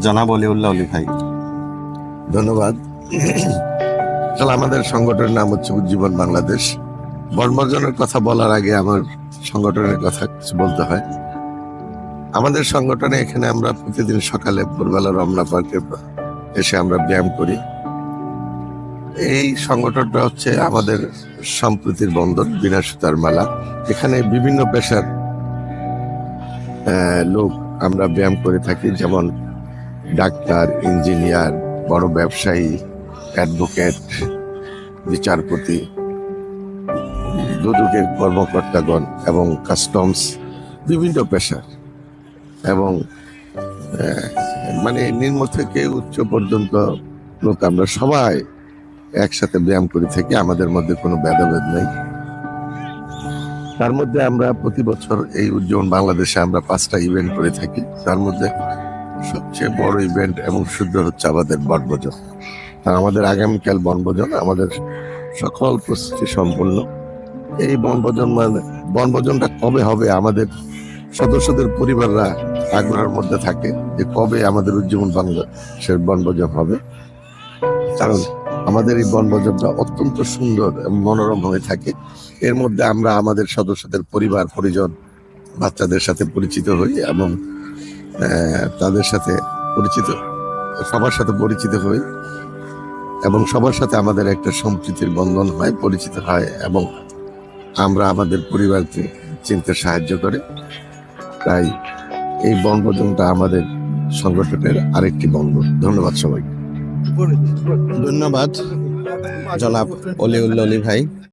জনাব অলিউল্লাহ অলি ভাই। ধন্যবাদ। আসলে আমাদের সংগঠনের নাম হচ্ছে উজ্জীবন বাংলাদেশ। বনভোজনের কথা বলার আগে আমার সংগঠনের কথা কিছু বলতে হয়। আমাদের সংগঠনে এখানে আমরা প্রতিদিন সকালে ভোরবেলা রমনা পার্কে এসে আমরা ব্যায়াম করি। এই সংগঠনটা হচ্ছে আমাদের সম্প্রীতির বন্ধন, বিনা সুতার মালা। এখানে বিভিন্ন পেশার লোক আমরা ব্যায়াম করে থাকি, যেমন ডাক্তার, ইঞ্জিনিয়ার, বড় ব্যবসায়ী, অ্যাডভোকেট, বিচারপতি, দুদকের কর্মকর্তাগণ এবং কাস্টমস, বিভিন্ন পেশার এবং মানে নিম্ন থেকে উচ্চ পর্যন্ত লোক আমরা সবাই একসাথে ব্যায়াম করে থাকি। আমাদের মধ্যে কোনো ভেদাভেদ নেই। তার মধ্যে আমরা প্রতি বছর এই উজ্জীবন বাংলাদেশে আমরা 5টা ইভেন্ট করে থাকি। তার মধ্যে সবচেয়ে বড় ইভেন্ট এবং শুদ্ধ হচ্ছে আমাদের বনভোজন। আমাদের আগামীকাল বনভোজন, আমাদের সকল প্রস্তুতি সম্পূর্ণ। এই বনভোজনটা কবে হবে, আমাদের সদস্যদের পরিবাররা আগ্রহের মধ্যে থাকে যে কবে আমাদের উজ্জীবন বাংলাদেশের বনভোজন হবে। কারণ আমাদের এই বনভোজনটা অত্যন্ত সুন্দর এবং মনোরম হয়ে থাকে। এর মধ্যে আমরা আমাদের সদস্যদের পরিবার পরিজন, বাচ্চাদের সাথে পরিচিত হই এবং তাদের সাথে সবার সাথে পরিচিত হই এবং সবার সাথে আমাদের একটা সম্প্রীতির বন্ধন হয়, পরিচিত হয় এবং আমরা আমাদের পরিবারকে চিনতে সাহায্য করে। তাই এই বনভোজনটা আমাদের সংগঠনের আরেকটি বন্ধন। ধন্যবাদ সবাইকে। ধন্যবাদ জনাব অলিউল্লাহ অলি ভাই।